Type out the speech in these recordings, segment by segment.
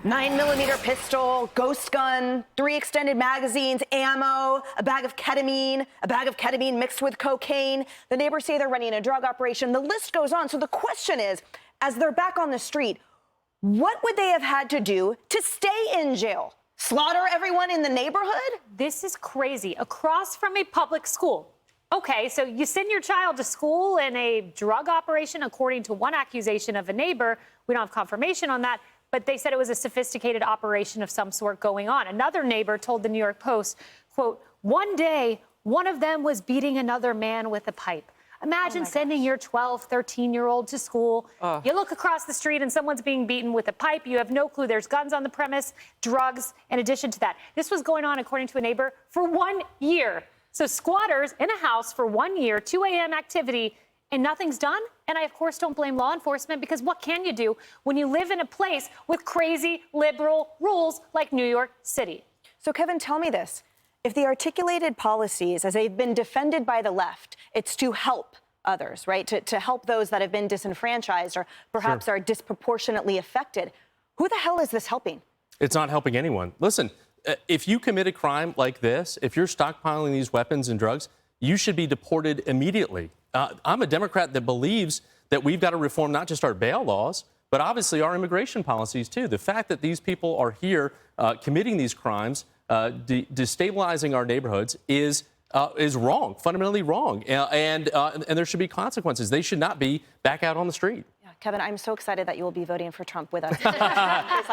9mm pistol, ghost gun, 3 extended magazines, ammo, a bag of ketamine mixed with cocaine. The neighbors say they're running a drug operation. The list goes on. So the question is, as they're back on the street, what would they have had to do to stay in jail? Slaughter everyone in the neighborhood? This is crazy. Across from a public school. Okay, so you send your child to school in a drug operation, according to one accusation of a neighbor. We don't have confirmation on that, but they said it was a sophisticated operation of some sort going on. Another neighbor told the New York Post, quote, "One day, one of them was beating another man with a pipe." Imagine sending your 12, 13-year-old to school. You look across the street and someone's being beaten with a pipe. You have no clue there's guns on the premise, drugs, in addition to that. This was going on, according to a neighbor, for 1 year. So squatters in a house for 1 year, 2 a.m. activity, and nothing's done? And I, of course, don't blame law enforcement, because what can you do when you live in a place with crazy liberal rules like New York City? So, Kevin, tell me this. If the articulated policies, as they've been defended by the left, it's to help others, right? To help those that have been disenfranchised or perhaps are disproportionately affected. Who the hell is this helping? It's not helping anyone. Listen, if you commit a crime like this, if you're stockpiling these weapons and drugs, you should be deported immediately. I'm a Democrat that believes that we've got to reform not just our bail laws, but obviously our immigration policies, too. The fact that these people are here committing these crimes, destabilizing our neighborhoods is wrong, fundamentally wrong, and there should be consequences. They should not be back out on the street. Yeah, Kevin, I'm so excited that you will be voting for Trump with us.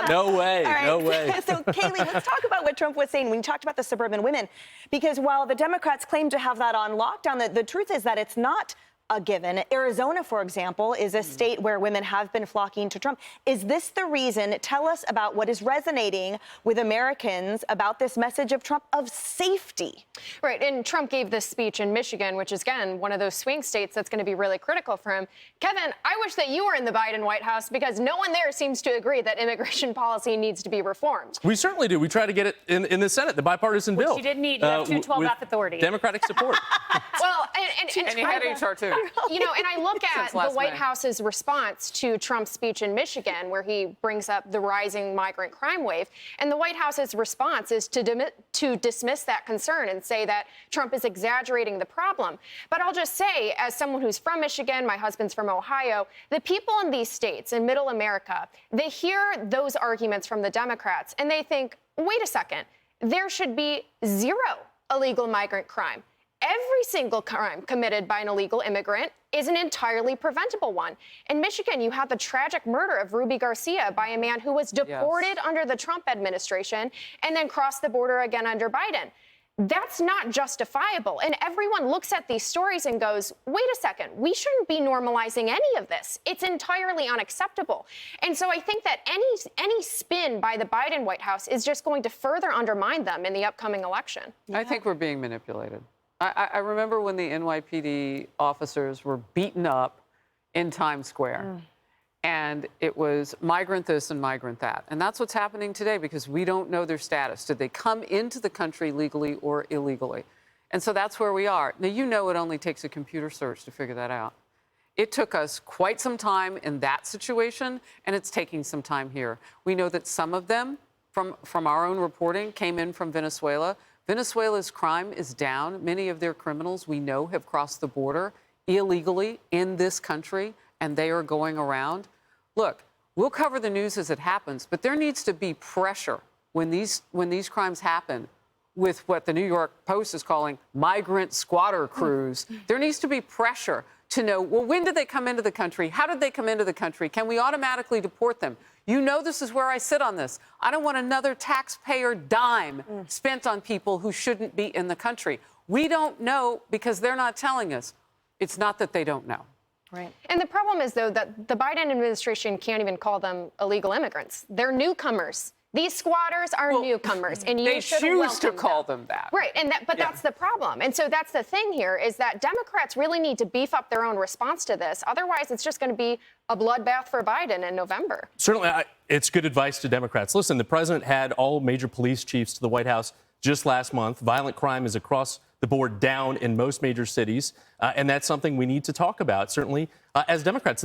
No way, right. no way. So, Kaylee, let's talk about what Trump was saying when you talked about the suburban women, because while the Democrats claim to have that on lockdown, the truth is that it's not a given. Arizona, for example, is a state where women have been flocking to Trump. Is this the reason? Tell us about what is resonating with Americans about this message of Trump of safety. Right, and Trump gave this speech in Michigan, which is, again, one of those swing states that's going to be really critical for him. Kevin, I wish that you were in the Biden White House, because no one there seems to agree that immigration policy needs to be reformed. We certainly do. We try to get it in the Senate, the bipartisan bill. Which you didn't need. You have 212F authority. Democratic support. Well, and you had HR too. You know, and I look at the White House's response to Trump's speech in Michigan, where he brings up the rising migrant crime wave, and the White House's response is to dismiss that concern and say that Trump is exaggerating the problem. But I'll just say, as someone who's from Michigan, my husband's from Ohio, the people in these states, in middle America, they hear those arguments from the Democrats, and they think, wait a second, there should be zero illegal migrant crime. Every single crime committed by an illegal immigrant is an entirely preventable one. In Michigan, you had the tragic murder of Ruby Garcia by a man who was deported under the Trump administration and then crossed the border again under Biden. That's not justifiable. And everyone looks at these stories and goes, wait a second, we shouldn't be normalizing any of this. It's entirely unacceptable. And so I think that any spin by the Biden White House is just going to further undermine them in the upcoming election. I think we're being manipulated. I remember when the NYPD officers were beaten up in Times Square. And it was migrant this and migrant that. And that's what's happening today, because we don't know their status. Did they come into the country legally or illegally? And so that's where we are. Now, you know, it only takes a computer search to figure that out. It took us quite some time in that situation, and it's taking some time here. We know that some of them, from our own reporting, came in from Venezuela. Venezuela's crime is down. Many of their criminals, we know, have crossed the border illegally in this country, and they are going around. Look, we'll cover the news as it happens, but there needs to be pressure when these crimes happen with what the New York Post is calling migrant squatter crews. There needs to be pressure to know, well, when did they come into the country? How did they come into the country? Can we automatically deport them? You know, this is where I sit on this. I don't want another taxpayer dime spent on people who shouldn't be in the country. We don't know because they're not telling us. It's not that they don't know. Right. And the problem is, though, that the Biden administration can't even call them illegal immigrants. They're newcomers. These squatters are newcomers, and you should choose to call them that. Right, but that's the problem. And so that's the thing here, is that Democrats really need to beef up their own response to this. Otherwise, it's just going to be a bloodbath for Biden in November. Certainly, it's good advice to Democrats. Listen, the president had all major police chiefs to the White House just last month. Violent crime is across the board down in most major cities, and that's something we need to talk about, certainly, as Democrats.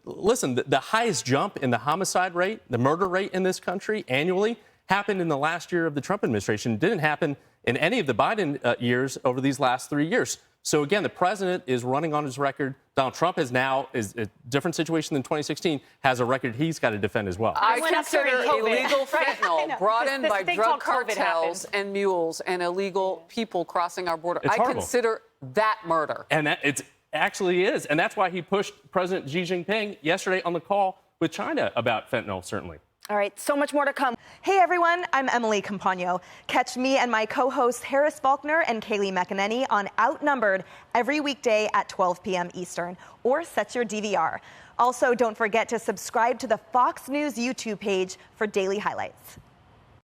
Listen, the highest jump in the homicide rate, the murder rate in this country annually happened in the last year of the Trump administration. It didn't happen in any of the Biden years over these last 3 years. So again, the president is running on his record. Donald Trump is a different situation than 2016, has a record he's got to defend as well. I consider illegal fentanyl brought in by drug cartels and mules and illegal people crossing our border. It's horrible. Consider that murder. And it actually is. And that's why he pushed President Xi Jinping yesterday on the call with China about fentanyl, certainly. All right, so much more to come. Hey, everyone, I'm Emily Compagno. Catch me and my co-hosts Harris Faulkner and Kaylee McEnany on Outnumbered every weekday at 12 p.m. Eastern, or set your DVR. Also, don't forget to subscribe to the Fox News YouTube page for daily highlights.